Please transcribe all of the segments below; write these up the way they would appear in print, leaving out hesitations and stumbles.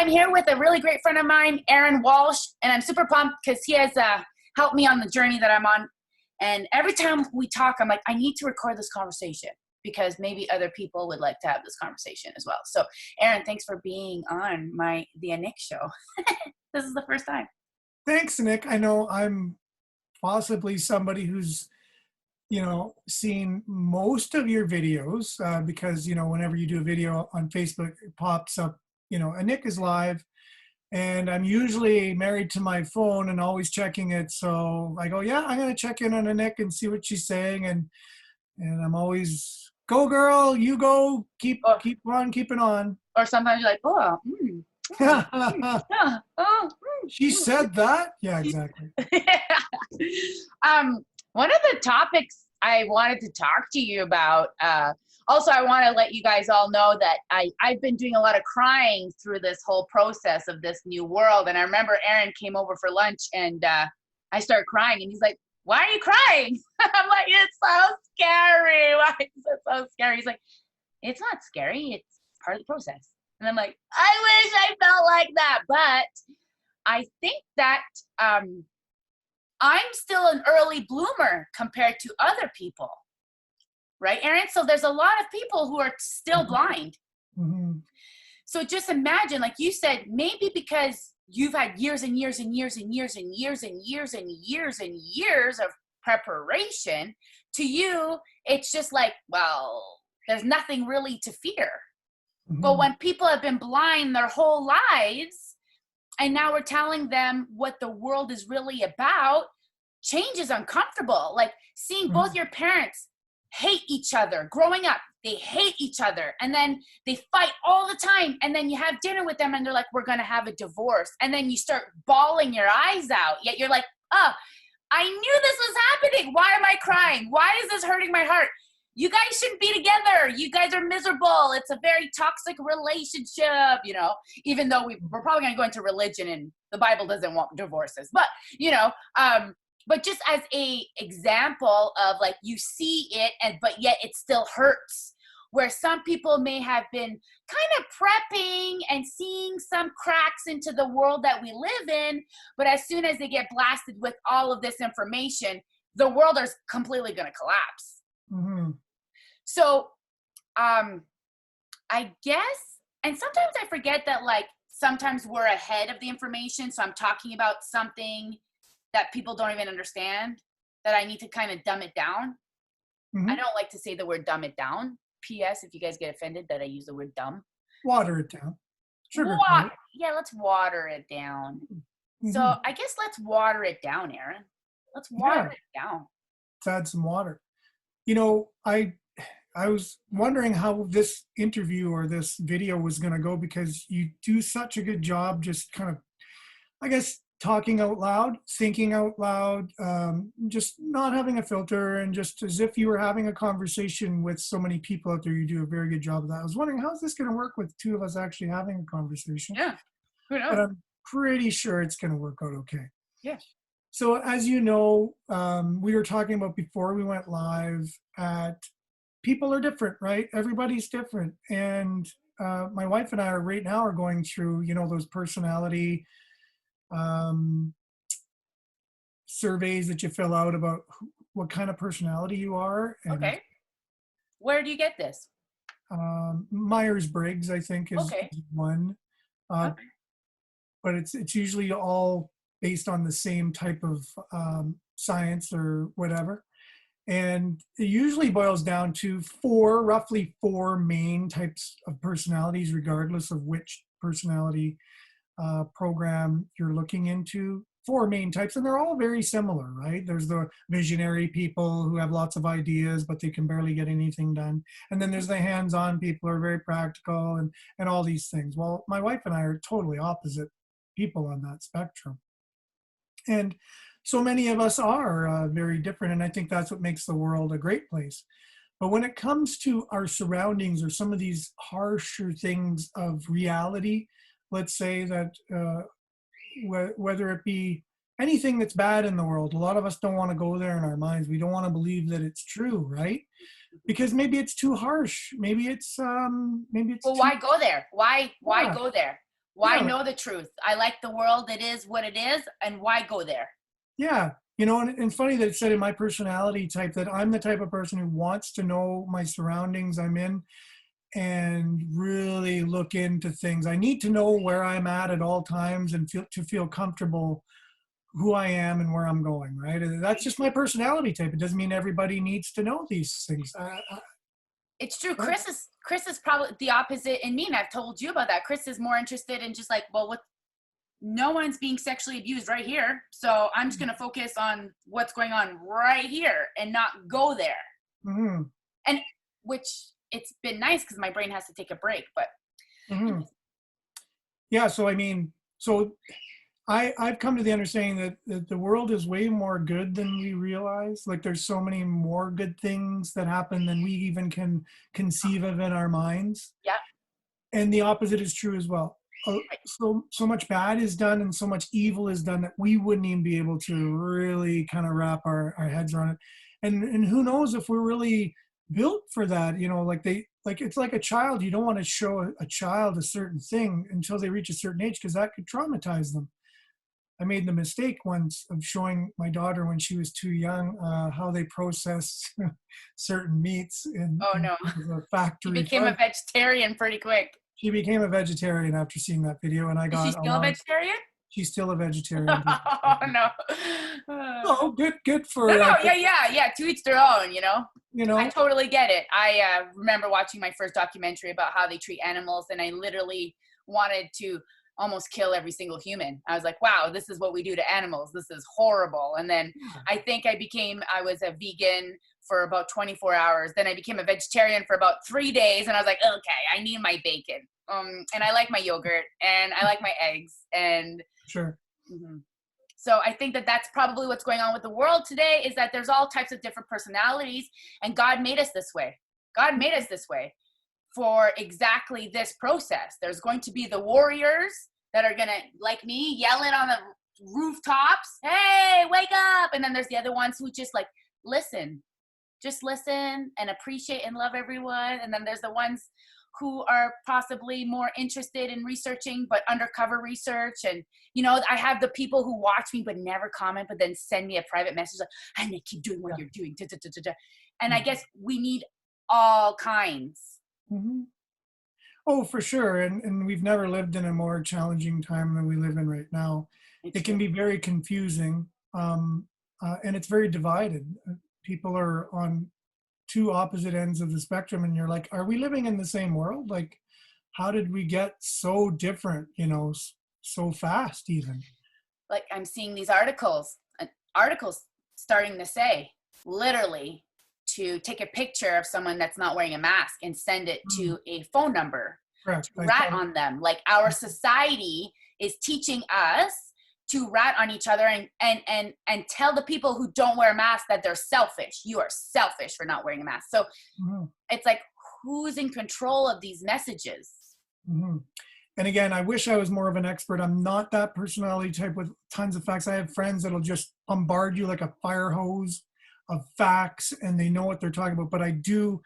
I'm here with a really great friend of mine, Aaron Walsh, and I'm super pumped because he has helped me on the journey that I'm on. And every time we talk, I'm like, I need to record this conversation because maybe other people would like to have this conversation as well. So, Aaron, thanks for being on the Anick show. This is the first time. Thanks, Nick. I know I'm possibly somebody who's, seen most of your videos because, whenever you do a video on Facebook, it pops up, Anick is live. And I'm usually married to my phone and always checking it. So I go, yeah, I'm going to check in on Anick and see what she's saying. And I'm always, go girl, you go, keep on keeping on. Or sometimes you're like, oh, She said that? Yeah, exactly. One of the topics I wanted to talk to you about, also I want to let you guys all know that I've been doing a lot of crying through this whole process of this new world. And I remember Aaron came over for lunch and I started crying and he's like, why are you crying? I'm like, it's so scary. Why is it so scary? He's like, it's not scary. It's part of the process. And I'm like, I wish I felt like that. But I think that I'm still an early bloomer compared to other people. Right, Aaron? So there's a lot of people who are still blind. Mm-hmm. So just imagine, like you said, maybe because you've had years and years and years and years and years and years and years and years of preparation, to you, it's just like, well, there's nothing really to fear. Mm-hmm. But when people have been blind their whole lives, and now we're telling them what the world is really about, change is uncomfortable. Like seeing both your parents hate each other. Growing up, they hate each other. And then they fight all the time. And then you have dinner with them and they're like, we're going to have a divorce. And then you start bawling your eyes out. Yet you're like, oh, I knew this was happening. Why am I crying? Why is this hurting my heart? You guys shouldn't be together. You guys are miserable. It's a very toxic relationship, even though we're probably going to go into religion and the Bible doesn't want divorces. But, but just as a example of like you see it but yet it still hurts, where some people may have been kind of prepping and seeing some cracks into the world that we live in, but as soon as they get blasted with all of this information, the world is completely going to collapse. Mm-hmm. So I guess, and sometimes I forget that like sometimes we're ahead of the information. So I'm talking about something that people don't even understand, that I need to kind of dumb it down. Mm-hmm. I don't like to say the word dumb it down. P.S. if you guys get offended that I use the word dumb. Water it down. Sugar. Yeah, let's water it down. Mm-hmm. So I guess let's water it down, Aaron. Let's water it down. Let's add some water. I was wondering how this interview or this video was going to go, because you do such a good job just kind of, I guess, talking out loud, thinking out loud, just not having a filter, and just as if you were having a conversation with so many people out there. You do a very good job of that. I was wondering, how's this going to work with two of us actually having a conversation? Yeah, who knows? But I'm pretty sure it's going to work out okay. Yeah. So as you know, we were talking about before we went live, people are different, right? Everybody's different. And my wife and I are right now going through, those personality surveys that you fill out about what kind of personality you are. And, okay. Where do you get this? Myers-Briggs, I think, is one. Okay. But it's usually all based on the same type of science or whatever. And it usually boils down to roughly four main types of personalities, regardless of which personality program you're looking into. Four main types, and they're all very similar, right? There's the visionary people who have lots of ideas, but they can barely get anything done. And then there's the hands-on people who are very practical and all these things. Well, my wife and I are totally opposite people on that spectrum. And so many of us are very different, and I think that's what makes the world a great place. But when it comes to our surroundings or some of these harsher things of reality, let's say that whether it be anything that's bad in the world, a lot of us don't want to go there in our minds. We don't want to believe that it's true, right? Because maybe it's too harsh. Maybe it's well, why go there? Why go there? Why Yeah, know the truth? I like the world. It is what it is. And why go there? yeah. You know, and it's funny that it said in my personality type that I'm the type of person who wants to know my surroundings I'm in and really look into things. I need to know where I'm at all times and feel comfortable who I am and where I'm going, right? And that's just my personality type. It doesn't mean everybody needs to know these things. It's true. Right. Chris is probably the opposite in me, and I've told you about that. Chris is more interested in just like, well, what, no one's being sexually abused right here, so I'm just gonna focus on what's going on right here and not go there. Mm-hmm. And which it's been nice because my brain has to take a break. But Mm-hmm. Yeah. So, I mean, so I've come to the understanding that the world is way more good than we realize. Like there's so many more good things that happen than we even can conceive of in our minds. yeah, And the opposite is true as well. So much bad is done and so much evil is done that we wouldn't even be able to really kind of wrap our heads around it. And who knows if we're really built for that, you know, like it's like a child. You don't want to show a child a certain thing until they reach a certain age because that could traumatize them. I made the mistake once of showing my daughter when she was too young how they processed certain meats oh in no. the You factory became a farm. vegetarian pretty quick. She became a vegetarian after seeing that video, and I Is she got a still a lot of. vegetarian? She's still a vegetarian. Oh no. Oh, good No, for no, yeah. To each their own, you know. you I know. totally get it. I remember watching my first documentary about how they treat animals, and I literally wanted to almost kill every single human. I was like, wow, this is what we do to animals. This is horrible. And then I think I was a vegan for about 24 hours. Then I became a vegetarian for about 3 days, and I was like, okay, I need my bacon. And I like my yogurt, and I like my eggs, and Sure. mhm. So I think that that's probably what's going on with the world today is that there's all types of different personalities, and God made us this way. God made us this way for exactly this process. There's going to be the warriors that are going to, like me, yell it on the rooftops, hey, wake up. And then there's the other ones who just like, just listen and appreciate and love everyone. And then there's the ones who are possibly more interested in researching, but undercover research. And, you know, I have the people who watch me but never comment, but then send me a private message like, Anick, keep doing what you're doing. Da, da, da, da, da. And I guess we need all kinds. Mm-hmm. Oh, for sure. And we've never lived in a more challenging time than we live in right now. It's It can be very confusing, and it's very divided. People are on two opposite ends of the spectrum, and you're like, are we living in the same world? Like, how did we get so different, you know, so fast even? like I'm seeing these articles starting to say literally to take a picture of someone that's not wearing a mask and send it Mm, to a phone number to correct. I rat saw. on them. Like our society is teaching us to rat on each other and tell the people who don't wear a mask that they're selfish. You are selfish for not wearing a mask. So Mhm, it's like, who's in control of these messages? mhm. And again, I wish I was more of an expert. I'm not that personality type with tons of facts. I have friends that'll just bombard you like a fire hose of facts, and they know what they're talking about. But I do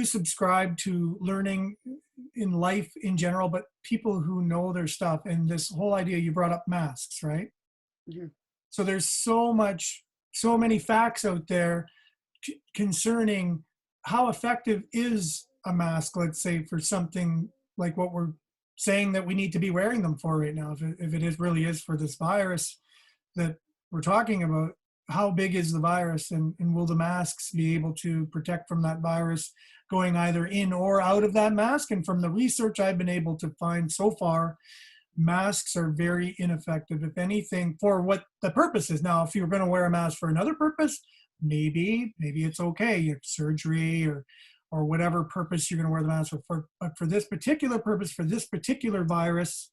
subscribe to learning in life in general, but people who know their stuff. And this whole idea you brought up masks, right? Mhm. So there's so many facts out there concerning how effective is a mask, let's say, for something like what we're saying that we need to be wearing them for right now. If it is really is for this virus that we're talking about, how big is the virus, and will the masks be able to protect from that virus going either in or out of that mask? And from the research I've been able to find so far, masks are very ineffective, if anything, for what the purpose is. Now, if you're going to wear a mask for another purpose, maybe it's okay, you have surgery or whatever purpose you're going to wear the mask for. But for this particular purpose, for this particular virus,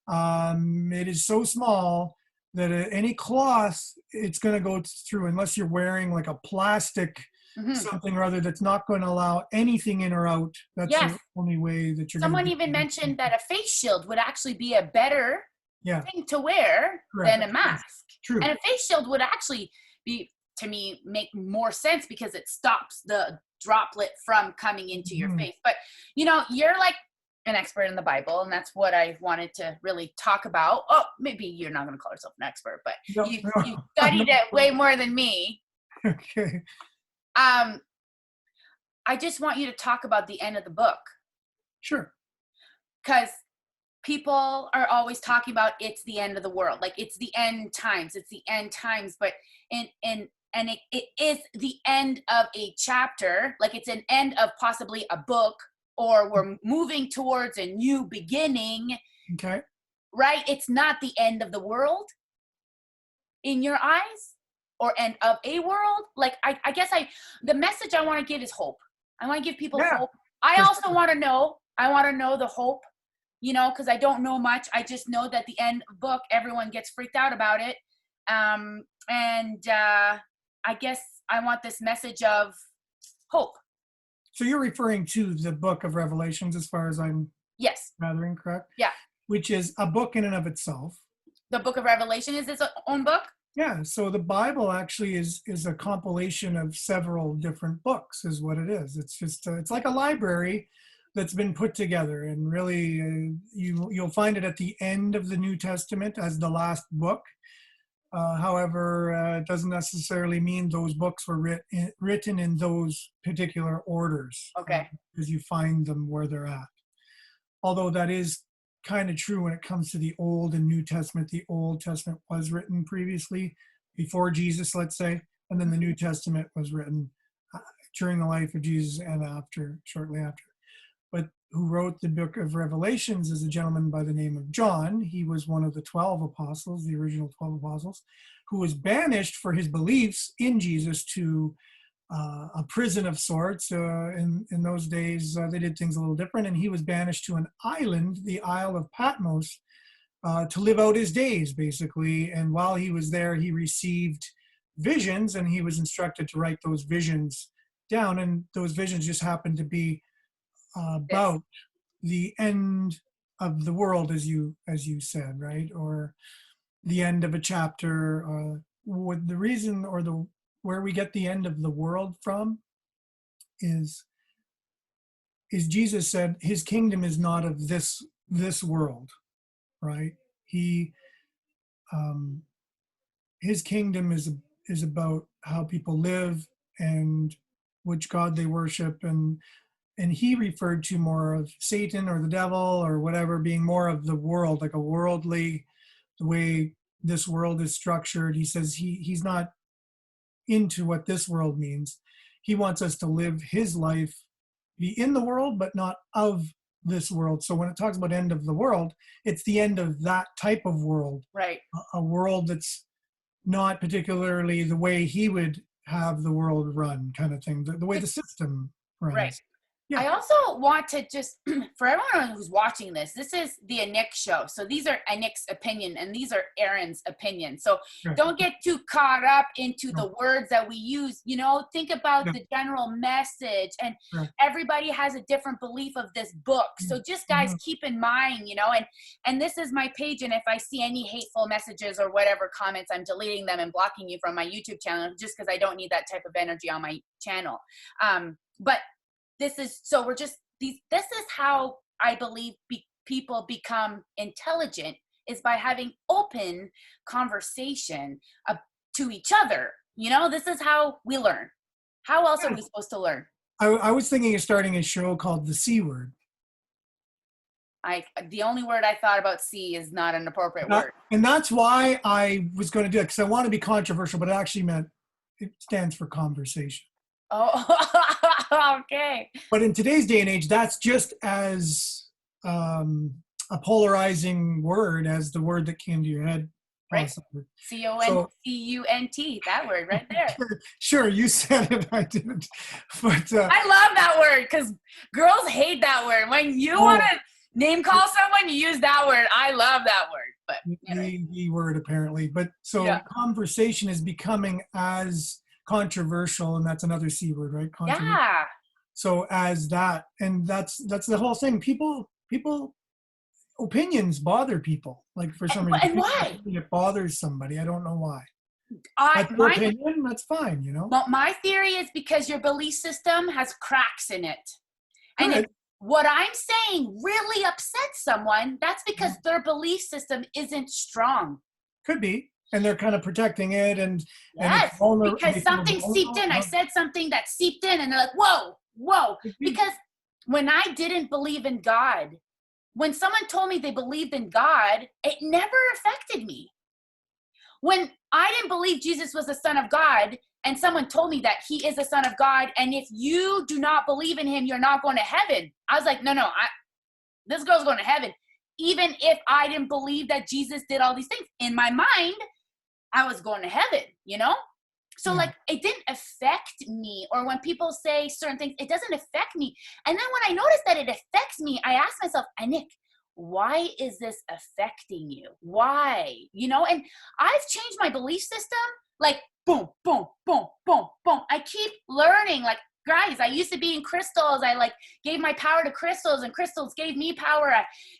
it is so small that any cloth it's going to go through, unless you're wearing like a plastic Mhm. something or other that's not going to allow anything in or out. That's Yes. the only way that you're going to Someone be. even mentioned that a face shield would actually be a better Yeah, thing to wear than correct. a Yes, mask. true. And a face shield would actually be, to me, make more sense because it stops the droplet from coming into your Mhm. face. But you know, you're like an expert in the Bible, and that's what I wanted to really talk about. Oh, maybe you're not going to call yourself an expert, but No, you no. you studied it way more than me. Okay. I just want you to talk about the end of the book, Sure. because people are always talking about it's the end of the world, like it's the end times, it's the end times, but it is the end of a chapter, like it's an end of possibly a book, or we're moving towards a new beginning. Okay. Right? It's not the end of the world in your eyes, or end of a world. Like, I guess the message I want to give is hope. I want to give people hope. I also want to know the hope, because I don't know much. I just know that the end of the book, everyone gets freaked out about it. I guess I want this message of hope. So you're referring to the book of Revelations, as far as I'm gathering, correct? Yeah. Which is a book in and of itself. The book of Revelation is its own book? Yeah. So the Bible actually is a compilation of several different books, is what it is. It's just it's like a library that's been put together, and really you'll find it at the end of the New Testament as the last book. However, it doesn't necessarily mean those books were written in those particular orders. Okay. Because you find them where they're at. Although that is kind of true when it comes to the Old and New Testament. The Old Testament was written previously, before Jesus, let's say, and then the New Testament was written during the life of Jesus and shortly after. But who wrote the book of Revelations is a gentleman by the name of John. He was one of the 12 apostles, the original 12 apostles, who was banished for his beliefs in Jesus to a prison of sorts. In those days, they did things a little different, and he was banished to an island, the Isle of Patmos, to live out his days, basically. And while he was there, he received visions, and he was instructed to write those visions down. And those visions just happened to be about the end of the world, as you said, right? Or the end of a chapter. With the reason, or where we get the end of the world from is Jesus said his kingdom is not of this world, right? His kingdom is about how people live and which God they worship, and he referred to more of Satan or the devil or whatever being more of the world, like a worldly, the way this world is structured. He says he's not into what this world means. He wants us to live his life, be in the world, but not of this world. So when it talks about end of the world, it's the end of that type of world. Right. A world that's not particularly the way he would have the world run, kind of thing, the way the system runs. Right. Yeah. I also want to just, for everyone who's watching this is the Anick show. So these are Anick's opinion, and these are Aaron's opinion. So don't get too caught up into the words that we use. Think about the general message, and everybody has a different belief of this book. So just guys, keep in mind, and this is my page. And if I see any hateful messages or whatever comments, I'm deleting them and blocking you from my YouTube channel, just because I don't need that type of energy on my channel. But this is how I believe people become intelligent, is by having open conversation to each other. This is how we learn. How else are we supposed to learn? I was thinking of starting a show called The C Word. The only word I thought about C is not an appropriate word. And that's why I was going to do it, because I want to be controversial, but it actually it stands for conversation. Oh, okay. But in today's day and age, that's just as a polarizing word as the word that came to your head. Right. C-O-N-C-U-N-T, that word right there. Sure, you said it, I didn't. But I love that word, because girls hate that word. When you want to name call someone, you use that word. I love that word. But the word, apparently. But conversation is becoming as controversial, and that's another C word, right? Yeah. So as that, and that's the whole thing. People opinions bother people, like for some reason. And why? It bothers somebody. I don't know why. My opinion, that's fine, Well, my theory is because your belief system has cracks in it. And what I'm saying really upsets someone, that's because their belief system isn't strong. Could be. And they're kind of protecting it, and it's Yes, because they feel something seeped in. I vulnerable. said something that seeped in, and they're like, whoa, whoa. Could be. Because when I didn't believe in God, when someone told me they believed in God, it never affected me. When I didn't believe Jesus was the Son of God, and someone told me that he is the Son of God, and if you do not believe in him, you're not going to heaven. I was like, no, this girl's going to heaven. Even if I didn't believe that Jesus did all these things, in my mind, I was going to heaven, you know? So like, it didn't affect me. Or when people say certain things, it doesn't affect me. And then when I notice that it affects me, I ask myself, Anick, why is this affecting you? Why? You know, and I've changed my belief system, like boom, boom, boom, boom, boom. I keep learning, like, guys, I used to be in crystals. I like gave my power to crystals, and crystals gave me power.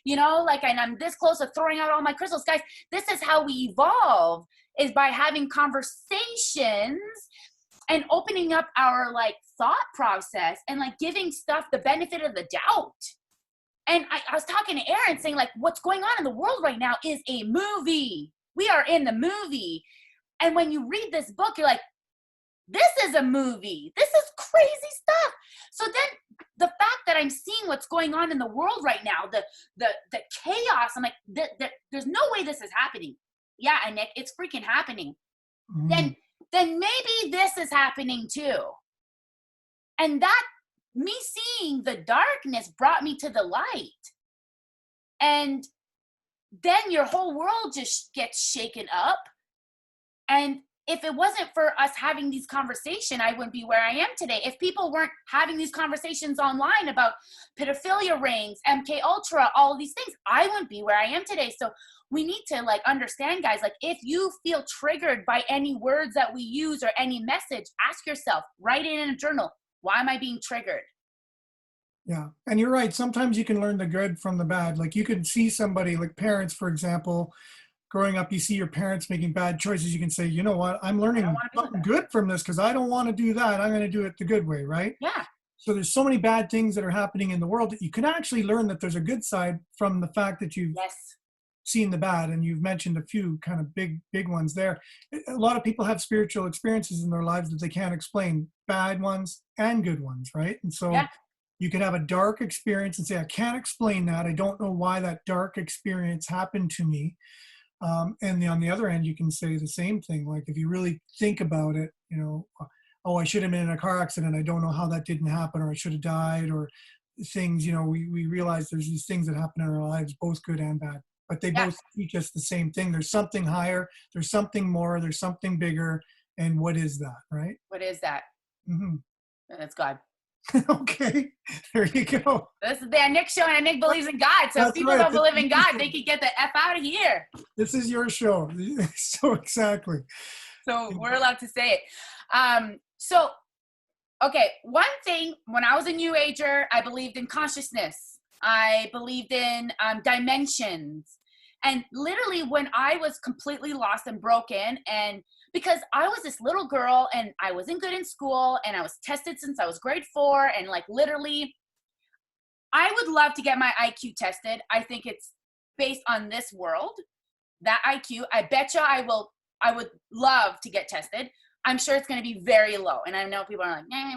You know, like, and I'm this close to throwing out all my crystals. Guys, this is how we evolve, is by having conversations and opening up our like thought process and like giving stuff the benefit of the doubt. And I was talking to Aaron saying, like, what's going on in the world right now is a movie. We are in the movie. And when you read this book, you're like, this is a movie. This is crazy stuff. So then the fact that I'm seeing what's going on in the world right now, the chaos, I'm like, there's no way this is happening. Yeah, Anick, it's freaking happening. Then maybe this is happening too. And that, me seeing the darkness brought me to the light. And then your whole world just gets shaken up. And if it wasn't for us having these conversations, I wouldn't be where I am today. If people weren't having these conversations online about pedophilia rings, MK Ultra, all of these things, I wouldn't be where I am today. So we need to like understand, guys, like if you feel triggered by any words that we use or any message, ask yourself, write it in a journal. Why am I being triggered? Yeah. And you're right. Sometimes you can learn the good from the bad. Like you can see somebody, like parents, for example, growing up, you see your parents making bad choices. You can say, you know what, I'm learning something good from this because I don't want to do that. I'm going to do it the good way, right? Yeah. So there's so many bad things that are happening in the world that you can actually learn that there's a good side from the fact that you've seen the bad. And you've mentioned a few kind of big ones there. A lot of people have spiritual experiences in their lives that they can't explain, bad ones and good ones, right? And so you can have a dark experience and say, I can't explain that. I don't know why that dark experience happened to me. And on the other end, you can say the same thing. Like if you really think about it, you know, oh, I should have been in a car accident. I don't know how that didn't happen, or I should have died, or things, you know, we realize there's these things that happen in our lives, both good and bad, but they both teach us the same thing. There's something higher, there's something more, there's something bigger. And what is that, right? What is that? That's God. Okay, there you go. This is the Anick show, and Anick believes in God. So if people don't believe in God, they can get the F out of here. This is your show. So exactly. So we're allowed to say it. So, okay, one thing, when I was a New Ager, I believed in consciousness. I believed in dimensions. And literally when I was completely lost and broken, and because I was this little girl and I wasn't good in school and I was tested since I was grade 4, and like literally I would love to get my IQ tested. I think it's based on this world, that IQ. I bet you I would love to get tested. I'm sure it's going to be very low. And I know people are like, nah.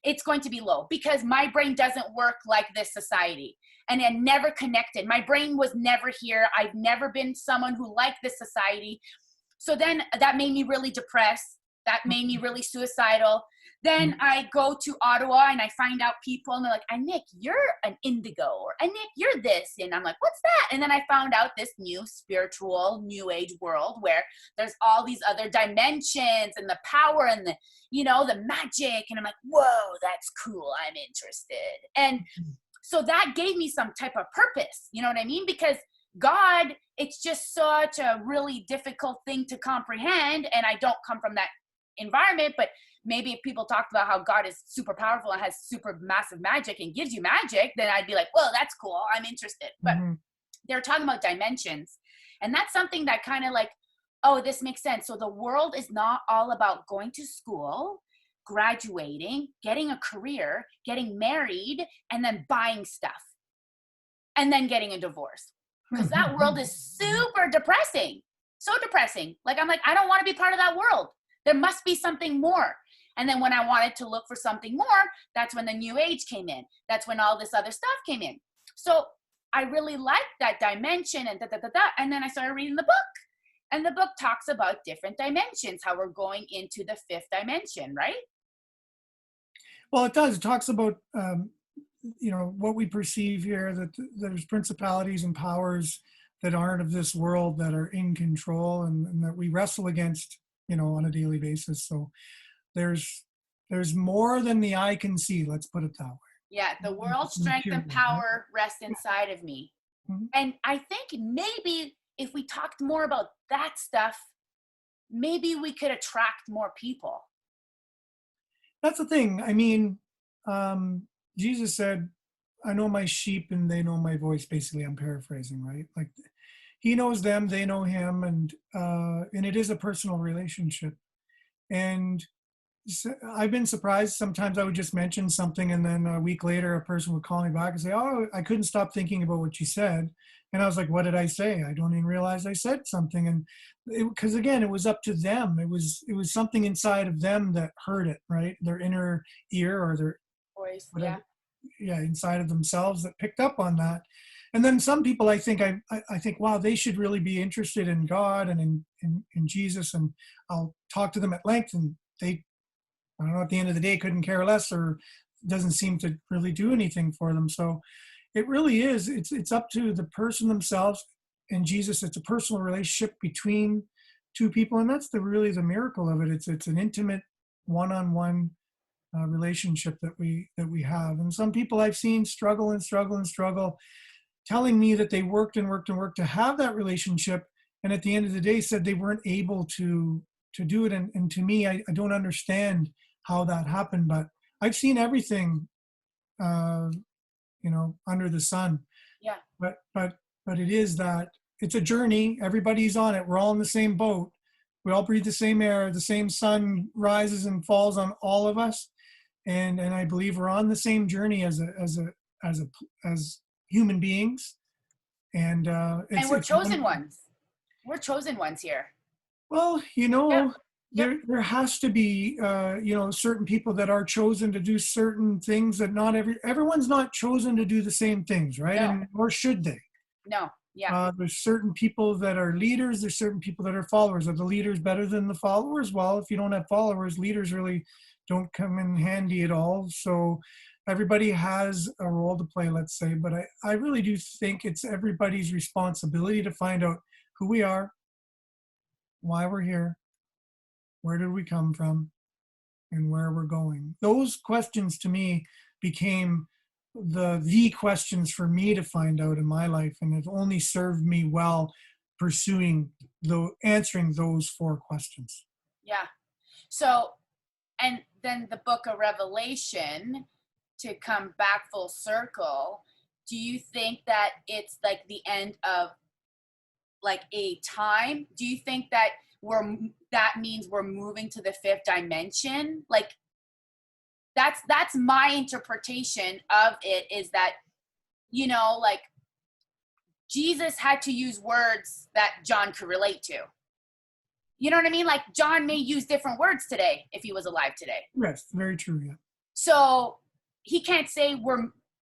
It's going to be low because my brain doesn't work like this society. And it never connected. My brain was never here. I've never been someone who liked this society. So then that made me really depressed. That made me really suicidal. Then I go to Ottawa and I find out people and they're like, Anick, you're an indigo, or Anick, you're this. And I'm like, what's that? And then I found out this new spiritual New Age world where there's all these other dimensions and the power and the, you know, the magic. And I'm like, whoa, that's cool. I'm interested. And so that gave me some type of purpose. You know what I mean? Because God, it's just such a really difficult thing to comprehend. And I don't come from that environment, but maybe if people talked about how God is super powerful and has super massive magic and gives you magic, then I'd be like, well, that's cool. I'm interested. But they're talking about dimensions. And that's something that kind of like, oh, this makes sense. So the world is not all about going to school, graduating, getting a career, getting married, and then buying stuff, and then getting a divorce. Because that world is super depressing. So depressing. Like, I'm like, I don't want to be part of that world. There must be something more. And then when I wanted to look for something more, that's when the new age came in. That's when all this other stuff came in. So I really liked that dimension and and then I started reading the book. And the book talks about different dimensions, how we're going into the fifth dimension, right? Well, it does. It talks about, what we perceive here, that there's principalities and powers that aren't of this world that are in control, and that we wrestle against, on a daily basis. So there's more than the eye can see. Let's put it that way. Yeah, the world's strength and power rest inside of me. Mm-hmm. And I think maybe if we talked more about that stuff, maybe we could attract more people. That's the thing. I mean, Jesus said, I know my sheep and they know my voice. Basically, I'm paraphrasing, right? Like, he knows them, they know him, and it is a personal relationship. And I've been surprised. Sometimes I would just mention something, and then a week later, a person would call me back and say, "Oh, I couldn't stop thinking about what you said." And I was like, "What did I say? I don't even realize I said something." And because again, it was up to them. It was something inside of them that heard it, right? Their inner ear or their voice, inside of themselves that picked up on that. And then some people, I think, wow, they should really be interested in God and in Jesus. And I'll talk to them at length, and they, I don't know, at the end of the day, couldn't care less, or doesn't seem to really do anything for them. So it really is, it's up to the person themselves and Jesus. It's a personal relationship between two people. And that's really the miracle of it. It's an intimate one-on-one relationship that we have. And some people I've seen struggle, telling me that they worked to have that relationship. And at the end of the day said they weren't able to do it. And to me, I don't understand how that happened, but I've seen everything, under the sun. Yeah. But it is that it's a journey. Everybody's on it. We're all in the same boat. We all breathe the same air. The same sun rises and falls on all of us. And I believe we're on the same journey as human beings. And we're chosen ones. We're chosen ones here. Well, there has to be, certain people that are chosen to do certain things that not everyone's not chosen to do the same things, right? No. And nor should they. No. Yeah. There's certain people that are leaders. There's certain people that are followers. Are the leaders better than the followers? Well, if you don't have followers, leaders really don't come in handy at all. So everybody has a role to play, let's say. But I really do think it's everybody's responsibility to find out who we are, why we're here, where did we come from, and where we're going. Those questions to me became the questions for me to find out in my life, and it only served me well answering those 4 questions. Yeah. So, and then the book of Revelation, to come back full circle, do you think that it's like the end of like a time? Do you think that that means we're moving to the 5th dimension? Like, that's my interpretation of it, is that, like, Jesus had to use words that John could relate to. You know what I mean? Like, John may use different words today if he was alive today. Yes, very true, yeah. So he can't say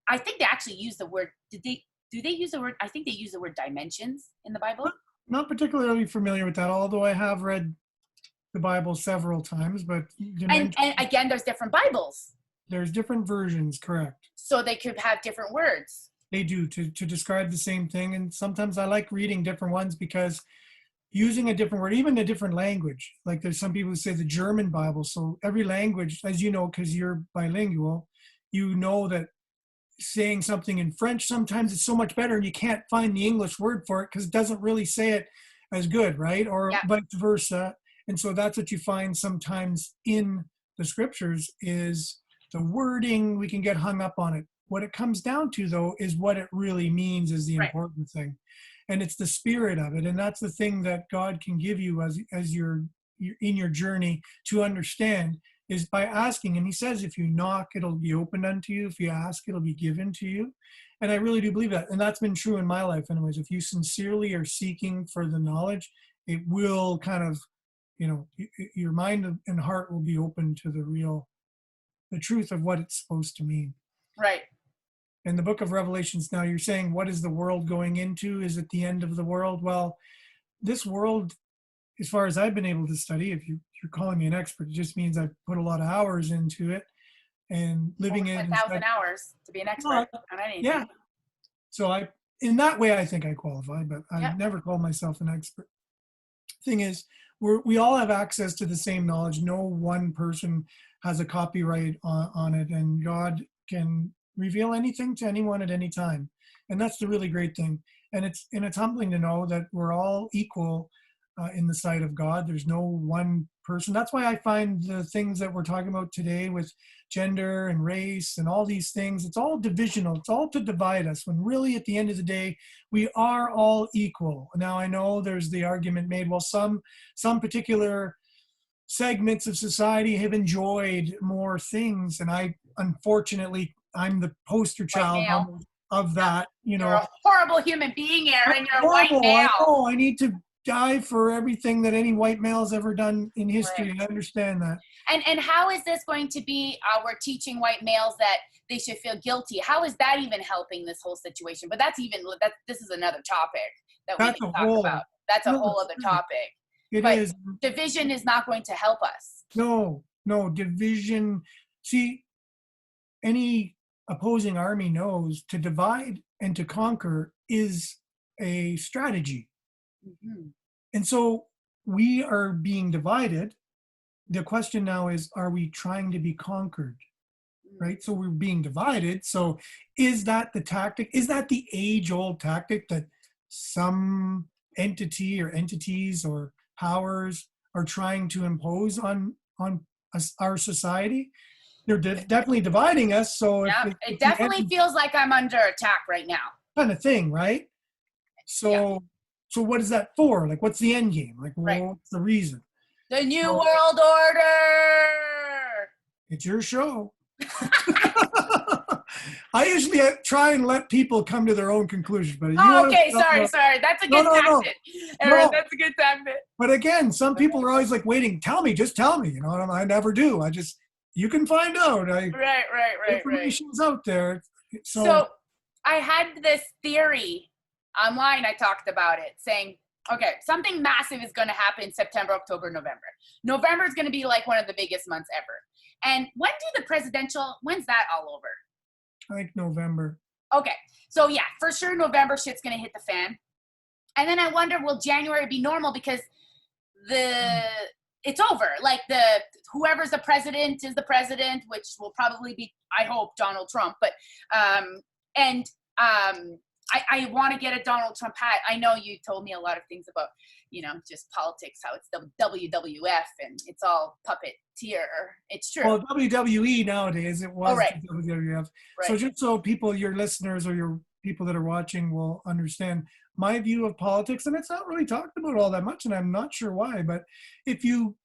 I think they actually use the word, do they use the word, I think they use the word dimensions in the Bible. Not particularly familiar with that, although I have read the Bible several times, but and again, there's different Bibles. There's different versions, correct. So they could have different words. They do to describe the same thing. And sometimes I like reading different ones because using a different word, even a different language, like there's some people who say the German Bible. So every language, as you know, because you're bilingual, you know that saying something in French, sometimes it's so much better and you can't find the English word for it because it doesn't really say it as good, right? Or vice versa. And so that's what you find sometimes in the scriptures is the wording. We can get hung up on it. What it comes down to, though, is what it really means is the important thing. And it's the spirit of it. And that's the thing that God can give you as you're in your journey to understand. is by asking. And he says, if you knock, it'll be opened unto you. If you ask, it'll be given to you. And I really do believe that. And that's been true in my life anyways. If you sincerely are seeking for the knowledge, it will kind of, your mind and heart will be open to the truth of what it's supposed to mean. Right. In the book of Revelations, now you're saying, what is the world going into? Is it the end of the world? Well, this world, as far as I've been able to study, if you're calling me an expert, it just means I've put a lot of hours into it and living Over it. 10,000 hours to be an expert on anything. Yeah. So in that way, I think I qualify, but Yeah. I've never called myself an expert. Thing is, we all have access to the same knowledge. No one person has a copyright on it, and God can reveal anything to anyone at any time. And that's the really great thing. And it's humbling to know that we're all equal in the sight of God. There's no one person. That's why I find the things that we're talking about today with gender and race and all these things, it's all divisional. It's all to divide us, when really at the end of the day, we are all equal. Now, I know there's the argument made, well, some particular segments of society have enjoyed more things. And unfortunately, I'm the poster child of that. You're a horrible human being, Aaron. You're a white male. I know. I need to die for everything that any white male has ever done in history. Right. I understand that. And how is this going to be, we're teaching white males that they should feel guilty? How is that even helping this whole situation? But this is another topic that we need to talk about. That's a whole other topic. It is. Division is not going to help us. No, division. See, any opposing army knows to divide and to conquer is a strategy. Mm-hmm. And so we are being divided. The question now is, are we trying to be conquered? Right? So we're being divided. So is that the tactic? Is that the age-old tactic that some entity or entities or powers are trying to impose on our society? They're definitely dividing us. So it definitely feels like I'm under attack right now. Kind of thing, right? So what is that for? Like, what's the end game? Like, what's the reason? The New World Order. It's your show. I usually try and let people come to their own conclusions. But sorry. That's a good tactic. Aaron, that's a good tactic. But again, some people are always like waiting. Just tell me. I never do. You can find out. Right. Information's out there. So I had this theory online. I talked about it, saying, okay, something massive is going to happen September, October, November. November is going to be like one of the biggest months ever. And when's that all over? I think November. Okay. So yeah, for sure November shit's going to hit the fan. And then I wonder, will January be normal? Because it's over. Like whoever's the president is the president, which will probably be, I hope, Donald Trump. But, I want to get a Donald Trump hat. I know you told me a lot of things about, just politics, how it's the WWF and it's all puppeteer. It's true. Well, WWE nowadays, it was the WWF. Right. So just so your listeners or your people that are watching will understand my view of politics, and it's not really talked about all that much, and I'm not sure why, but if you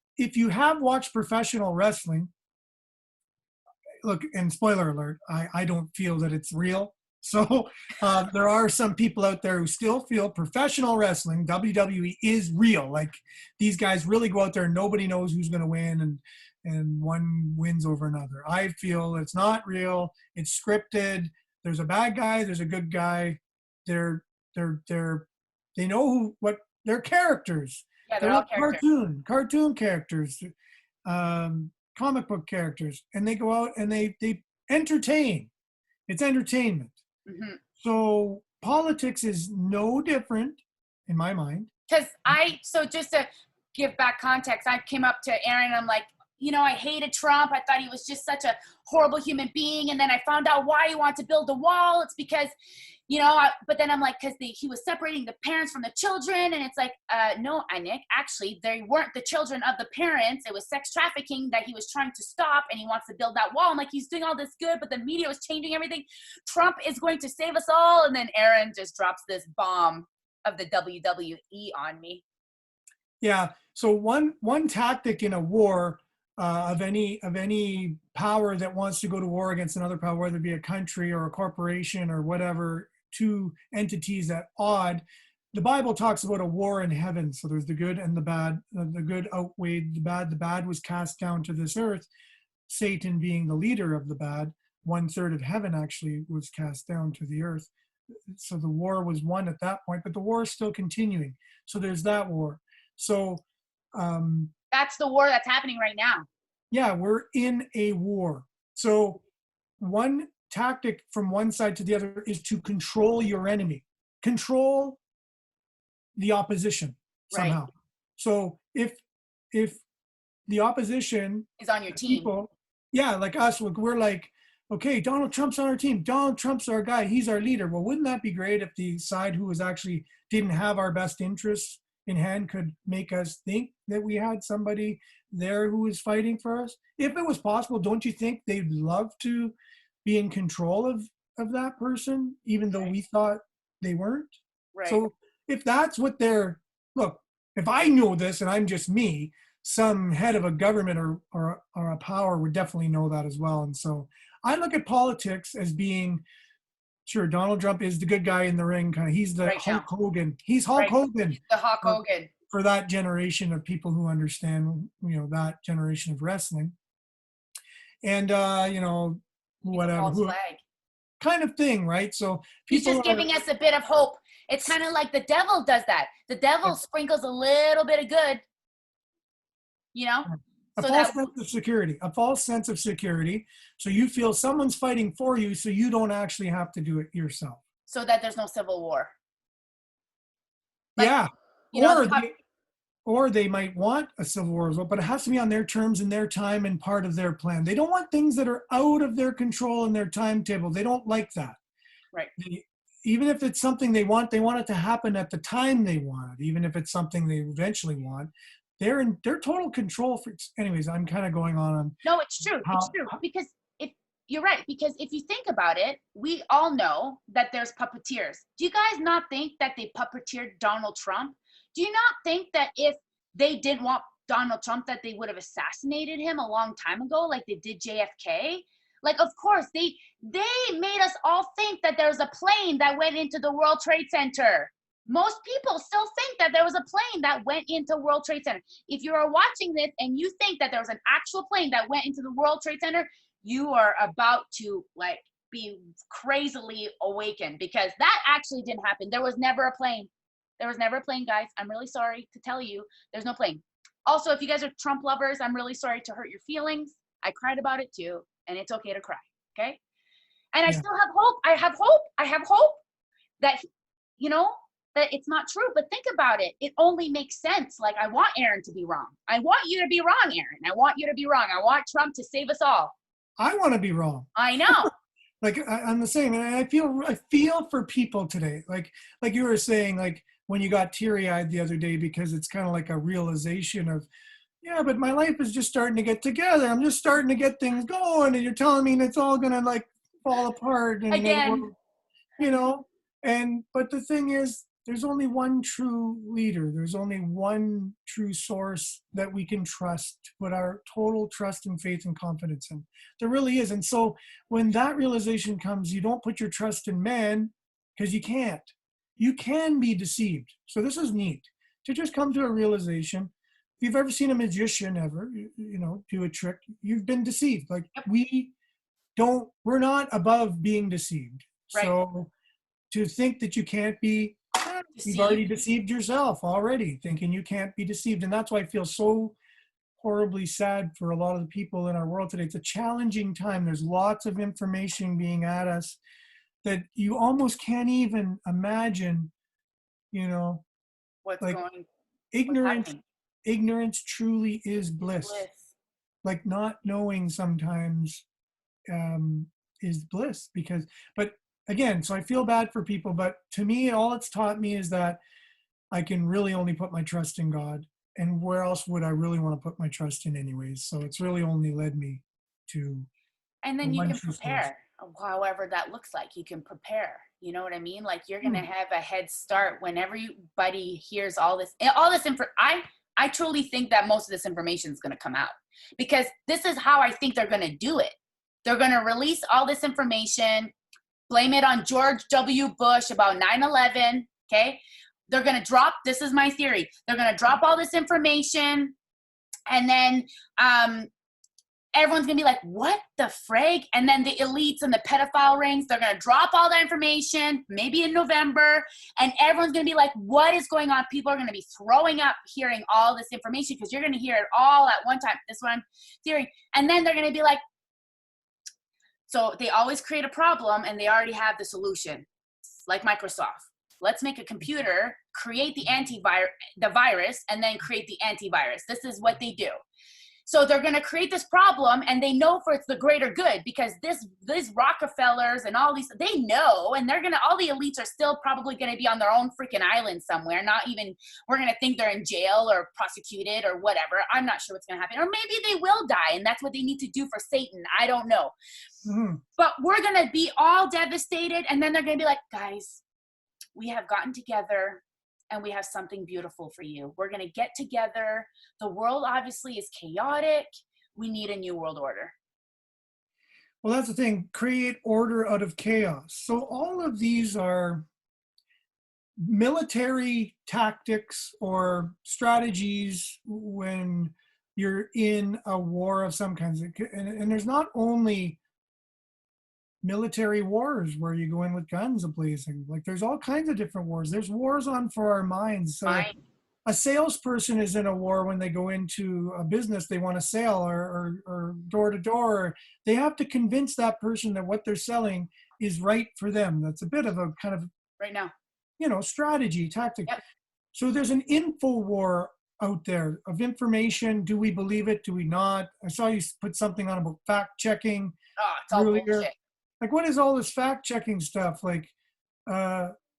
have watched professional wrestling, look, and spoiler alert, I don't feel that it's real. So there are some people out there who still feel professional wrestling, WWE, is real. Like, these guys really go out there and nobody knows who's going to win and one wins over another. I feel it's not real. It's scripted. There's a bad guy. There's a good guy. They know what they're characters. Yeah, they're all cartoon characters, comic book characters, and they go out and they entertain. It's entertainment. Mm-hmm. So politics is no different in my mind. So just to give back context, I came up to Aaron and I'm like, I hated Trump. I thought he was just such a horrible human being. And then I found out why he wanted to build a wall. It's because, but then I'm like, because he was separating the parents from the children. And it's like, no, Anick, actually, they weren't the children of the parents. It was sex trafficking that he was trying to stop. And he wants to build that wall. I'm like, he's doing all this good, but the media was changing everything. Trump is going to save us all. And then Aaron just drops this bomb of the WWE on me. Yeah. So one tactic in a war of any power that wants to go to war against another power, whether it be a country or a corporation or whatever, two entities at odd. The Bible talks about a war in heaven. So there's the good and the bad. The good outweighed the bad. The bad was cast down to this earth, Satan being the leader of the bad. 1/3 of heaven actually was cast down to the earth. So the war was won at that point, but the war is still continuing. So there's that war. So that's the war that's happening right now. Yeah, we're in a war. So one tactic from one side to the other is to control your enemy, control the opposition somehow. Right. So if the opposition is on your team, people, yeah, like us, we're like, okay, Donald Trump's on our team. Donald Trump's our guy. He's our leader. Well, wouldn't that be great if the side who was actually didn't have our best interests in hand could make us think that we had somebody there who was fighting for us? If it was possible, don't you think they'd love to be in control of that person, even though we thought they weren't? Right. So if that's what they're, look, if I know this and I'm just me, some head of a government or a power would definitely know that as well. And so I look at politics as being, sure, Donald Trump is the good guy in the ring, kind of. He's the Hulk Hogan. He's Hulk Hogan. He's the Hulk Hogan for that generation of people who understand, that generation of wrestling. And whatever, kind of thing, right? So he's just giving us a bit of hope. It's kind of like the devil does that. The devil sprinkles a little bit of good, A false sense of security. So you feel someone's fighting for you, so you don't actually have to do it yourself. So that there's no civil war. Or they might want a civil war as well, but it has to be on their terms and their time and part of their plan. They don't want things that are out of their control and their timetable. They don't like that. Right. Even if it's something they want it to happen at the time they want it. Even if it's something they eventually want, they're in total control freaks. Anyways, I'm kind of going on. No, it's true. It's true. Because you're right. Because if you think about it, we all know that there's puppeteers. Do you guys not think that they puppeteered Donald Trump? Do you not think that if they didn't want Donald Trump, that they would have assassinated him a long time ago, like they did JFK? Like, of course, they made us all think that there was a plane that went into the World Trade Center. Most people still think that there was a plane that went into World Trade Center. If you are watching this and you think that there was an actual plane that went into the World Trade Center, you are about to be crazily awakened, because that actually didn't happen. There was never a plane. There was never a plane, guys. I'm really sorry to tell you, there's no plane. Also, if you guys are Trump lovers, I'm really sorry to hurt your feelings. I cried about it too, and it's okay to cry, okay? And I still have hope. I have hope that, that it's not true. But think about it. It only makes sense. Like, I want Aaron to be wrong. I want you to be wrong, Aaron. I want you to be wrong. I want Trump to save us all. I want to be wrong. I know. I'm the same. And I feel for people today. Like you were saying, like when you got teary-eyed the other day, because it's kind of like a realization of, yeah, but my life is just starting to get together. I'm just starting to get things going. And you're telling me it's all going to fall apart. And, again. But the thing is, there's only one true leader. There's only one true source that we can trust, put our total trust and faith and confidence in. There really is. And so when that realization comes, you don't put your trust in man, because you can't. You can be deceived. So this is neat, to just come to a realization. If you've ever seen a magician do a trick, you've been deceived. Like, we're not above being deceived. Right. So to think that you can't be, you've already deceived yourself already, thinking you can't be deceived. And that's why I feel so horribly sad for a lot of the people in our world today. It's a challenging time. There's lots of information being at us that you almost can't even imagine, what's going. Ignorance truly is bliss. Like, not knowing sometimes is bliss, but again, so I feel bad for people, but to me, all it's taught me is that I can really only put my trust in God. And where else would I really want to put my trust in anyways? So it's really only led me to. And then you can prepare, however that looks like. You can prepare. You know what I mean? Like, you're going to have a head start when everybody hears all this info. I truly think that most of this information is going to come out, because this is how I think they're going to do it. They're going to release all this information, blame it on George W. Bush about 9/11, okay? They're going to drop, this is my theory, they're going to drop all this information, and then everyone's going to be like, what the frig? And then the elites and the pedophile rings, they're going to drop all that information, maybe in November, and everyone's going to be like, what is going on? People are going to be throwing up hearing all this information, because you're going to hear it all at one time. This one theory. And then they're going to be like, so they always create a problem and they already have the solution, like Microsoft. Let's make a computer, create the virus, and then create the antivirus. This is what they do. So they're going to create this problem, and they know for it's the greater good, because these Rockefellers and all these, they know, and all the elites are still probably going to be on their own freaking island somewhere. Not even, we're going to think they're in jail or prosecuted or whatever. I'm not sure what's going to happen. Or maybe they will die, and that's what they need to do for Satan. I don't know. Mm-hmm. But we're going to be all devastated, and then they're going to be like, guys, we have gotten together and we have something beautiful for you. We're going to get together. The world obviously is chaotic. We need a new world order. Well, that's the thing. Create order out of chaos. So all of these are military tactics or strategies when you're in a war of some kinds. And there's not only military wars where you go in with guns ablazing. Like, there's all kinds of different wars. There's wars on for our minds. So a salesperson is in a war when they go into a business they want to sell, or door to door. They have to convince that person that what they're selling is right for them. That's a bit of a kind of, right now, strategy, tactic. Yep. So there's an info war out there of information. Do we believe it? Do we not? I saw you put something on about fact checking. Oh, it's all bullshit. Like, what is all this fact checking stuff? Like,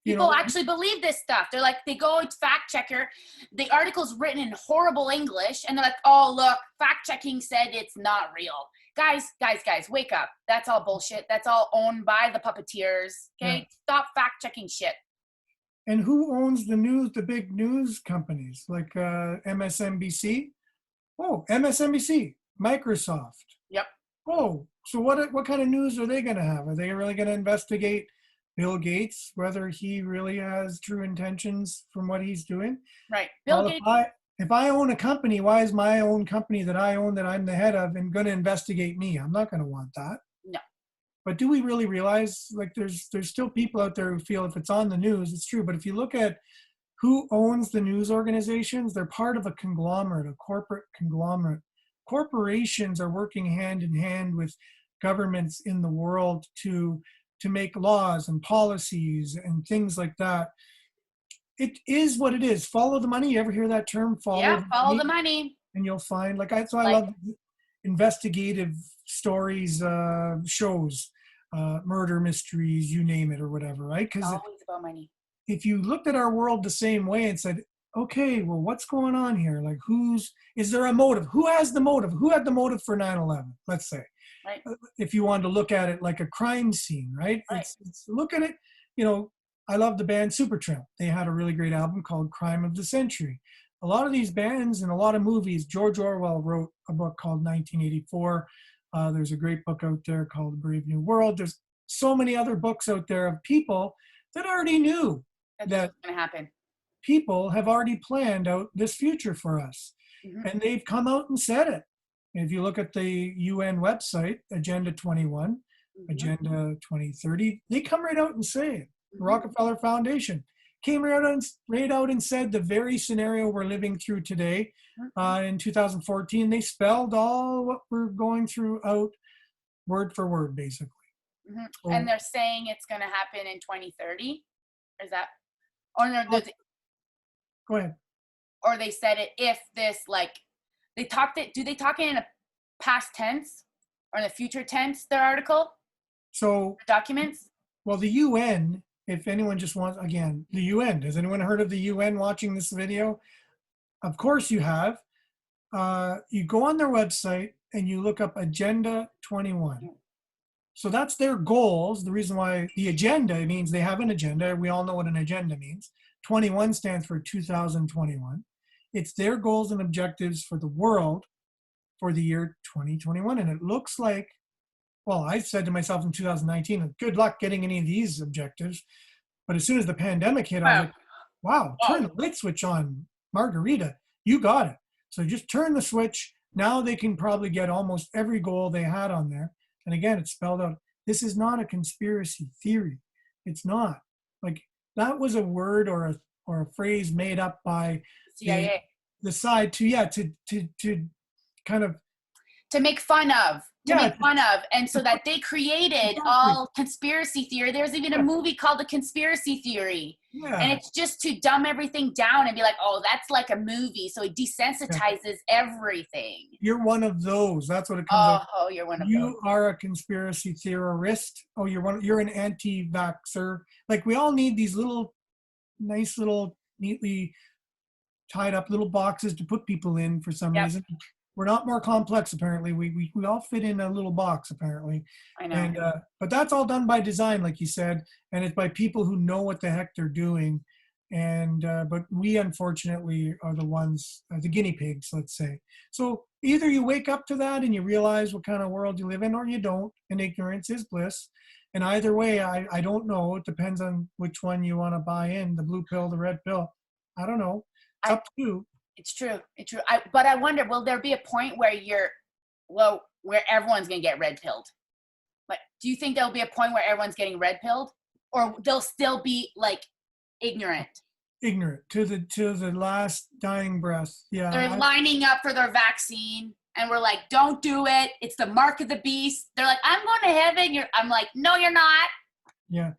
people actually believe this stuff. They're like, they go to fact checker. The article's written in horrible English, and they're like, oh, look, fact checking said it's not real. Guys, wake up. That's all bullshit. That's all owned by the puppeteers. Okay, yeah. Stop fact checking shit. And who owns the news? The big news companies like MSNBC. Oh, MSNBC, Microsoft. Yep. Oh, so what kind of news are they going to have? Are they really going to investigate Bill Gates, whether he really has true intentions from what he's doing? Right. Bill Gates. If I own a company, why is my own company that I own, that I'm the head of, and going to investigate me? I'm not going to want that. No. But do we really realize, like, there's still people out there who feel if it's on the news, it's true. But if you look at who owns the news organizations, they're part of a conglomerate, a corporate conglomerate. Corporations are working hand in hand with governments in the world to make laws and policies and things like that. It is what it is. Follow the money. You ever hear that term? Follow the money. And you'll find, I love investigative stories, shows, murder mysteries, you name it, or whatever, right? Because it's always about money. If you looked at our world the same way and said, okay, well, what's going on here? Like, is there a motive? Who has the motive? Who had the motive for 9/11, let's say? Right. If you wanted to look at it like a crime scene, right? Right. Look at it, I love the band Supertramp. They had a really great album called Crime of the Century. A lot of these bands and a lot of movies, George Orwell wrote a book called 1984. There's a great book out there called Brave New World. There's so many other books out there of people that already knew that going to happen. People have already planned out this future for us. Mm-hmm. And they've come out and said it. If you look at the UN website, Agenda 21, mm-hmm. Agenda 2030, they come right out and say it. The mm-hmm. Rockefeller Foundation came right out and said the very scenario we're living through today. Mm-hmm. In 2014, they spelled all what we're going through out word for word, basically. Mm-hmm. So, and they're saying it's going to happen in 2030? Is that? Or no, go ahead. Or they said it if this, do they talk in a past tense or in a future tense, their article? So documents? Well, the UN, if anyone just wants, again, the UN, has anyone heard of the UN watching this video? Of course you have. You go on their website and you look up Agenda 21. So that's their goals. The reason why the agenda means they have an agenda. We all know what an agenda means. 21 stands for 2021. It's their goals and objectives for the world for the year 2021. And it looks like, well, I said to myself in 2019, good luck getting any of these objectives. But as soon as the pandemic hit, I was like, wow, turn the light switch on, Margarita, you got it. So just turn the switch. Now they can probably get almost every goal they had on there. And again, it's spelled out. This is not a conspiracy theory. It's not. Like, that was a word or a phrase made up by CIA. The side to kind of to make fun of. And so that they created all conspiracy theory. There's even a movie called The Conspiracy Theory. Yeah. And it's just to dumb everything down and be like, oh, that's like a movie. So it desensitizes everything. You're one of those. That's what it comes out. Oh, you're one of those. You are a conspiracy theorist. Oh, you're an anti-vaxxer. Like, we all need these nice little neatly tied up little boxes to put people in for some reason. We're not more complex, apparently. We all fit in a little box, apparently. I know. And but that's all done by design, like you said, and it's by people who know what the heck they're doing. And but we, unfortunately, are the ones, the guinea pigs, let's say. So either you wake up to that and you realize what kind of world you live in, or you don't, and ignorance is bliss. And either way, I don't know. It depends on which one you want to buy in, the blue pill, the red pill. I don't know. It's up to you. It's true. But I wonder, will there be a point where where everyone's going to get red pilled? Like, do you think there'll be a point where everyone's getting red pilled, or they'll still be like ignorant to the last dying breath? Yeah. They're lining up for their vaccine and we're like, don't do it. It's the mark of the beast. They're like, I'm going to heaven. I'm like, no, you're not. Yeah.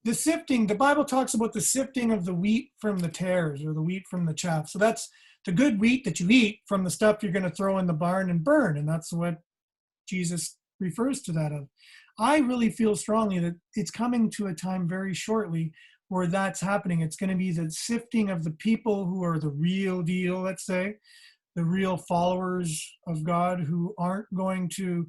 The sifting, the Bible talks about the sifting of the wheat from the tares, or the wheat from the chaff. So that's the good wheat that you eat from the stuff you're going to throw in the barn and burn. And that's what Jesus refers to that of. I really feel strongly that it's coming to a time very shortly where that's happening. It's going to be the sifting of the people who are the real deal, let's say, the real followers of God, who aren't going to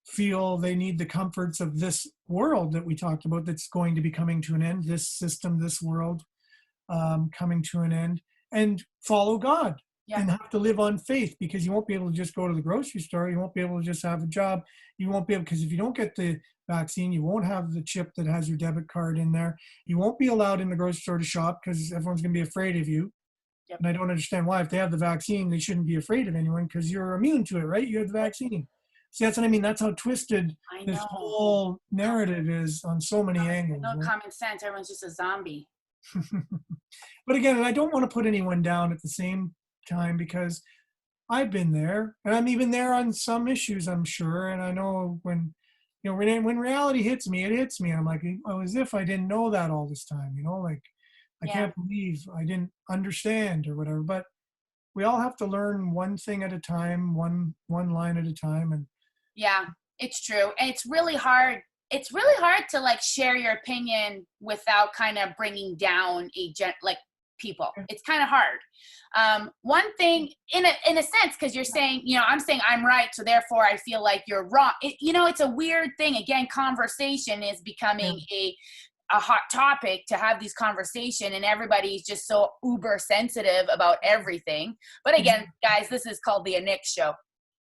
feel they need the comforts of this world that we talked about, that's going to be coming to an end, this system, this world coming to an end, and follow God and have to live on faith, because you won't be able to just go to the grocery store. You won't be able to just have a job. You won't be able, because if you don't get the vaccine, you won't have the chip that has your debit card in there. You won't be allowed in the grocery store to shop because everyone's going to be afraid of you. Yep. And I don't understand why. If they have the vaccine, they shouldn't be afraid of anyone, because you're immune to it, right? You have the vaccine. See, that's what I mean. That's how twisted this whole narrative is on so many angles. No common sense. Everyone's just a zombie. But again, and I don't want to put anyone down at the same time, because I've been there, and I'm even there on some issues, I'm sure. And I know when reality hits me, it hits me. And I'm like, oh, as if I didn't know that all this time, like, I can't believe I didn't understand or whatever. But we all have to learn one thing at a time, one line at a time. And yeah, it's true. And it's really hard. It's really hard to like share your opinion without kind of bringing down people. It's kind of hard. One thing in a sense, because you're saying, I'm saying I'm right, so therefore I feel like you're wrong. It's a weird thing. Again, conversation is becoming a hot topic to have these conversation, and everybody's just so uber sensitive about everything. But again, guys, this is called the Anick Show.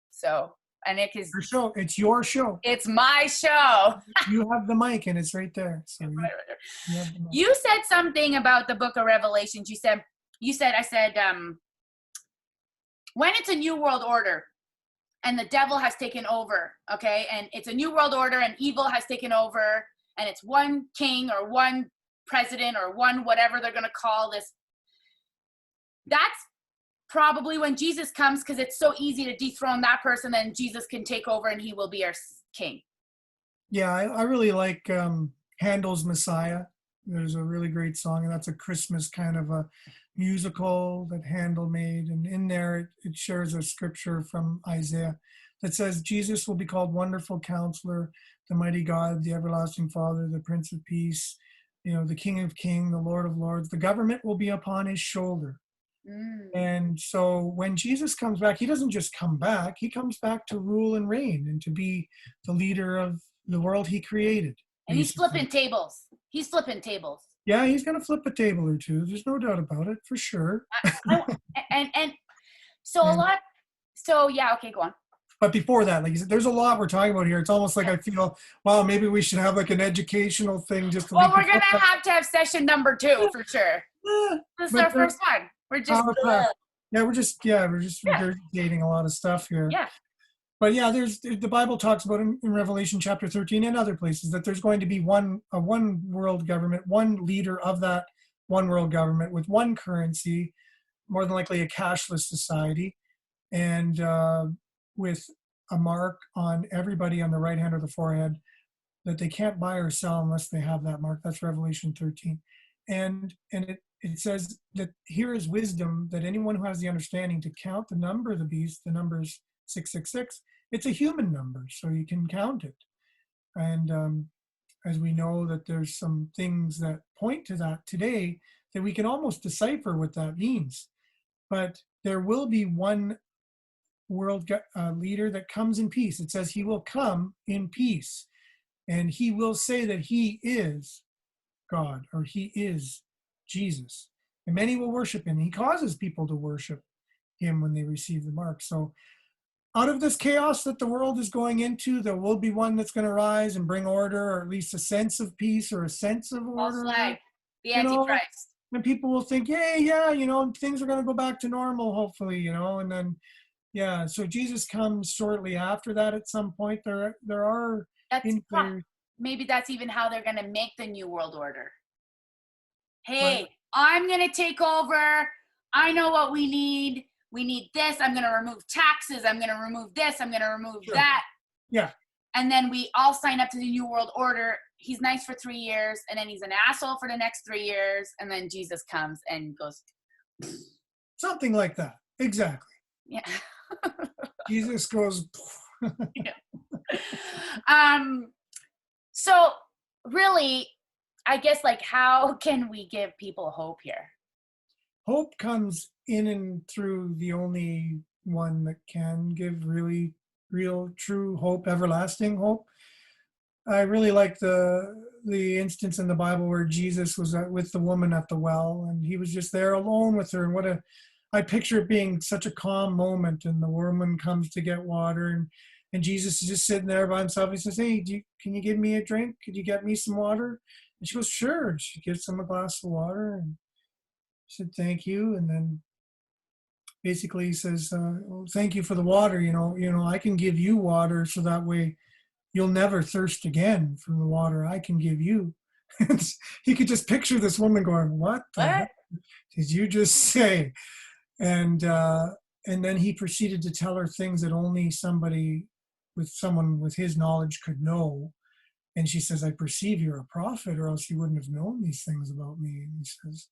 So Anick is your show. It's your show. It's my show. You have the mic, and it's right there. So you said something about the book of Revelations. I said, when it's a new world order and the devil has taken over, okay, and it's a new world order and evil has taken over, and it's one king or one president or one whatever they're going to call this, that's probably when Jesus comes, because it's so easy to dethrone that person, then Jesus can take over and he will be our king. Yeah, I really like Handel's Messiah. There's a really great song, and that's a Christmas kind of a musical that Handel made. And in there, it shares a scripture from Isaiah that says, Jesus will be called Wonderful Counselor, the Mighty God, the Everlasting Father, the Prince of Peace, the King of Kings, the Lord of Lords. The government will be upon his shoulder. And so when Jesus comes back, he doesn't just come back. He comes back to rule and reign and to be the leader of the world he created. And he's flipping tables. He's flipping tables. Yeah, he's going to flip a table or two. There's no doubt about it, for sure. And so a And, lot. So yeah, okay, go on. but before that, like you said, there's a lot we're talking about here. It's almost like I feel, wow, maybe we should have like an educational thing just to Well, lead we're people gonna up. have to have session number 2 for sure. This is But our first one. We're just power pack. Yeah, we're just regurgitating a lot of stuff here. yeah. But yeah, there's the Bible talks about in Revelation chapter 13 and other places that there's going to be one world government, one leader of that one world government with one currency, more than likely a cashless society, and with a mark on everybody on the right hand of the forehead that they can't buy or sell unless they have that mark. That's Revelation 13. And it says that here is wisdom, that anyone who has the understanding to count the number of the beast, the number is 666. It's a human number, so you can count it. And as we know that there's some things that point to that today, that we can almost decipher what that means. But there will be one world leader that comes in peace. It says he will come in peace, and he will say that he is God, or he is Jesus. And many will worship him. He causes people to worship him when they receive the mark. So out of this chaos that the world is going into, there will be one that's going to rise and bring order, or at least a sense of peace or a sense of order. Flag, the you know, Antichrist. and people will think, yeah, things are going to go back to normal, hopefully, and then, yeah. So Jesus comes shortly after that at some point. There are Maybe that's even how they're going to make the new world order. Hey, right. I'm going to take over. I know what we need. We need this. I'm going to remove taxes. I'm going to remove this. I'm going to remove that. Yeah. And then we all sign up to the new world order. He's nice for 3 years, and then he's an asshole for the next 3 years, and then Jesus comes and goes. Something like that. Exactly. Yeah. Jesus goes. Yeah. So really, I guess, like, how can we give people hope here? Hope comes in and through the only one that can give really real, true hope, everlasting hope. I really like the instance in the Bible where Jesus was with the woman at the well, and he was just there alone with her. And I picture it being such a calm moment, and the woman comes to get water, and Jesus is just sitting there by himself. He says, hey, can you give me a drink? Could you get me some water? And she goes, sure. And she gives him a glass of water, and he said, thank you. And then basically he says, well, thank you for the water. I can give you water, so that way you'll never thirst again from the water I can give you. He could just picture this woman going, what the heck did you just say? And then he proceeded to tell her things that only someone with his knowledge could know. And she says, I perceive you're a prophet, or else you wouldn't have known these things about me. And he says,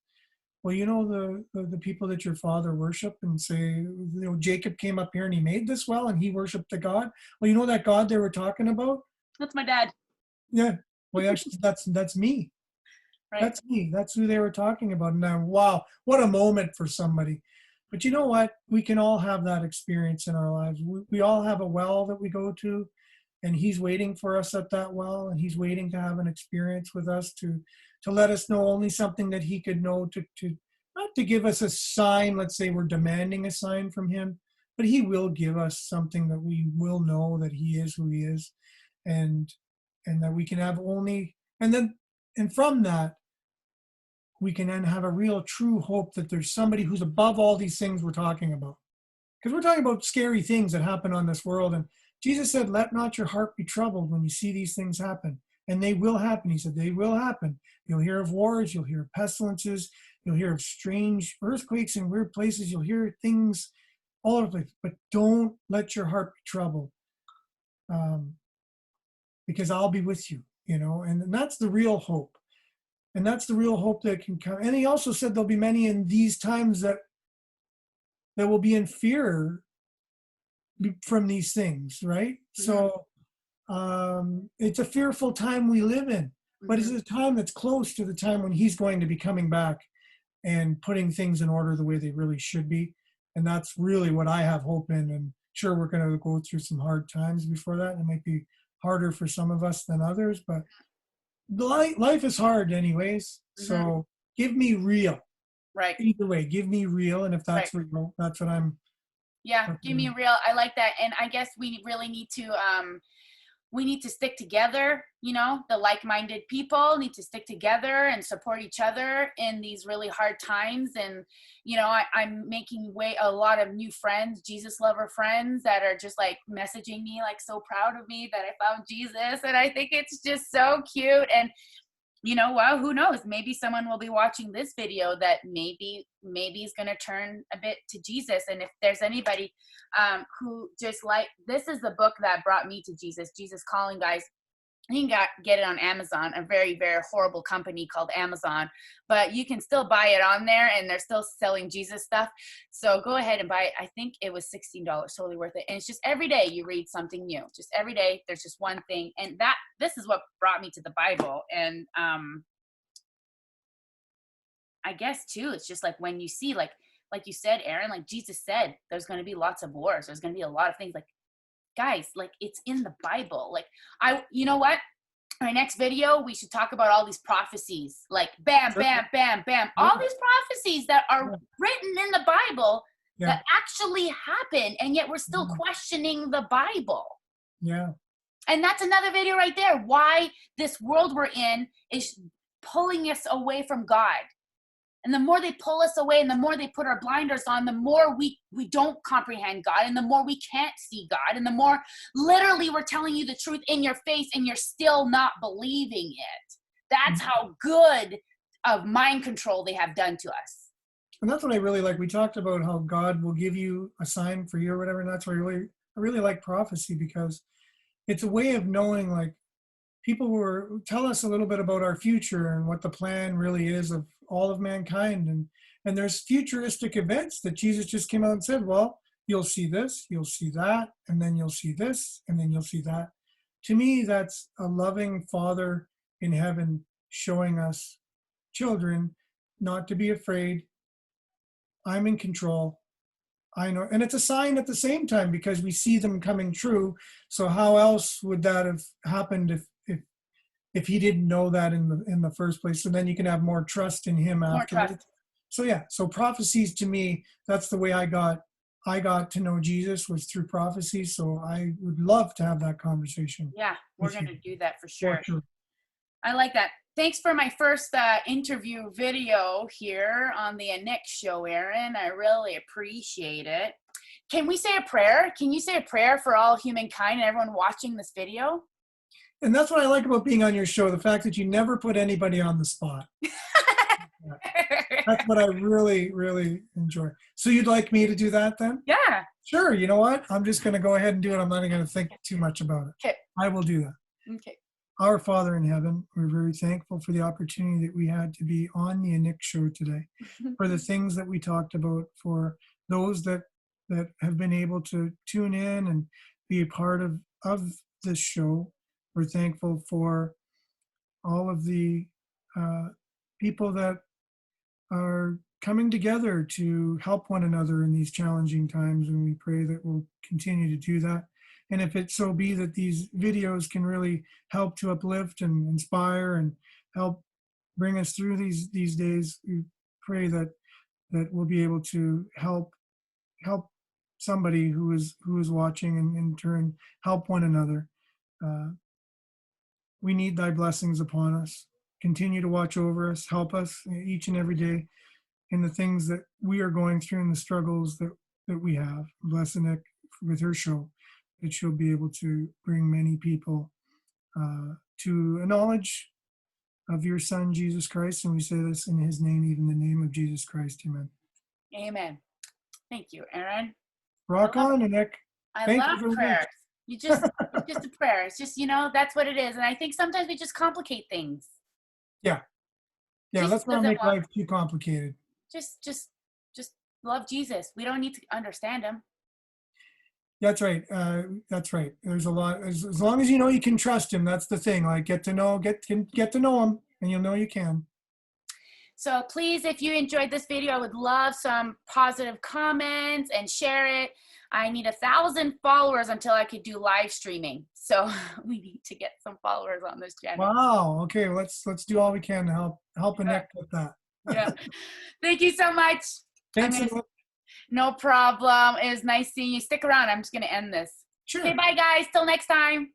well, the people that your father worship and say, Jacob came up here and he made this well and he worshiped the God. Well, that God they were talking about? That's my dad. Yeah. Well, actually, that's me. Right. That's me. That's who they were talking about. And now, wow, what a moment for somebody. But you know what? We can all have that experience in our lives. We all have a well that we go to, and he's waiting for us at that well, and he's waiting to have an experience with us to let us know only something that he could know, to not to give us a sign. Let's say we're demanding a sign from him, but he will give us something that we will know that he is who he is, and that we can have only, and from that, we can then have a real true hope that there's somebody who's above all these things we're talking about. Because we're talking about scary things that happen on this world. And Jesus said, let not your heart be troubled when you see these things happen. And they will happen. He said, they will happen. You'll hear of wars. You'll hear of pestilences. You'll hear of strange earthquakes in weird places. You'll hear things all over the place. But don't let your heart be troubled. Because I'll be with you, and that's the real hope. And that's the real hope that can come. And he also said there'll be many in these times that will be in fear from these things, right? Mm-hmm. So it's a fearful time we live in, but it's a time that's close to the time when he's going to be coming back and putting things in order the way they really should be. And that's really what I have hope in. And sure, we're going to go through some hard times before that. It might be harder for some of us than others, but life is hard anyways. Mm-hmm. So give me real. Right. Either way, give me real. And if Right. that's real, that's what I'm. Yeah. Give me real. I like that. And I guess we really need to stick together. You know, the like-minded people need to stick together and support each other in these really hard times. And, you know, I'm making a lot of new friends, Jesus lover friends that are just like messaging me, like so proud of me that I found Jesus. And I think it's just so cute. And, you know, well, who knows? Maybe someone will be watching this video that maybe is going to turn a bit to Jesus. And if there's anybody who just like, this is the book that brought me to Jesus Calling, guys. You can get it on Amazon, a very, very horrible company called Amazon, but you can still buy it on there, and they're still selling Jesus stuff. So go ahead and buy it. I think it was $16, totally worth it. And it's just every day you read something new. Just every day there's just one thing. And this is what brought me to the Bible. And I guess too, it's just like when you see, like you said, Aaron, like Jesus said, there's going to be lots of wars. There's going to be a lot of things. Like, guys, like it's in the Bible. Like you know what? My next video, we should talk about all these prophecies, like bam, bam, bam, bam, all these prophecies that are written in the Bible that actually happen, and yet we're still questioning the Bible. Yeah. And that's another video right there. Why this world we're in is pulling us away from God. And the more they pull us away and the more they put our blinders on, the more we don't comprehend God, and the more we can't see God, and the more literally we're telling you the truth in your face and you're still not believing it. That's how good of mind control they have done to us. And that's what I really like. We talked about how God will give you a sign for you or whatever. And that's why I really like prophecy, because it's a way of knowing, like, people who tell us a little bit about our future and what the plan really is of all of mankind. And there's futuristic events that Jesus just came out and said, well, you'll see this, you'll see that, and then you'll see this, and then you'll see that. To me, that's a loving Father in heaven showing us children not to be afraid. I'm in control. I know. And it's a sign at the same time, because we see them coming true. So how else would that have happened if he didn't know that in the first place? So then you can have more trust in him afterwards. So yeah, so prophecies, to me, that's the way I got to know Jesus, was through prophecy. So I would love to have that conversation. Yeah, we're going to do that for sure. I like that. Thanks for my first interview video here on the Anick show, Aaron. I really appreciate it. Can we say a prayer? Can you say a prayer for all humankind and everyone watching this video? And that's what I like about being on your show, the fact that you never put anybody on the spot. That's what I really, really enjoy. So you'd like me to do that then? Yeah. Sure. You know what? I'm just going to go ahead and do it. I'm not going to think too much about it. Okay. I will do that. Okay. Our Father in heaven, we're very thankful for the opportunity that we had to be on the Anick show today, for the things that we talked about, for those that have been able to tune in and be a part of this show. We're thankful for all of the people that are coming together to help one another in these challenging times, and we pray that we'll continue to do that. And if it so be that these videos can really help to uplift and inspire and help bring us through these days, we pray that we'll be able to help somebody who is watching, and in turn help one another. We need thy blessings upon us. Continue to watch over us, help us each and every day in the things that we are going through and the struggles that we have. Bless Anick with her show, that she'll be able to bring many people to a knowledge of your Son, Jesus Christ. And we say this in his name, even the name of Jesus Christ. Amen. Amen. Thank you, Aaron. Rock on, Anick. I love prayers. It's just a prayer. It's just, that's what it is. And I think sometimes we just complicate things. Yeah. Yeah, let's not make life too complicated. Just love Jesus. We don't need to understand him. That's right. That's right. There's a lot. As long as you know you can trust him, that's the thing. Like, get to know him, and you'll know you can. So please, if you enjoyed this video, I would love some positive comments and share it. I need 1,000 followers until I could do live streaming. So we need to get some followers on this channel. Wow. Okay, let's do all we can to help Anick with that. Yeah. Thank you so much. Thanks. Anick. No problem. It was nice seeing you. Stick around. I'm just going to end this. Sure. Okay, bye guys. Till next time.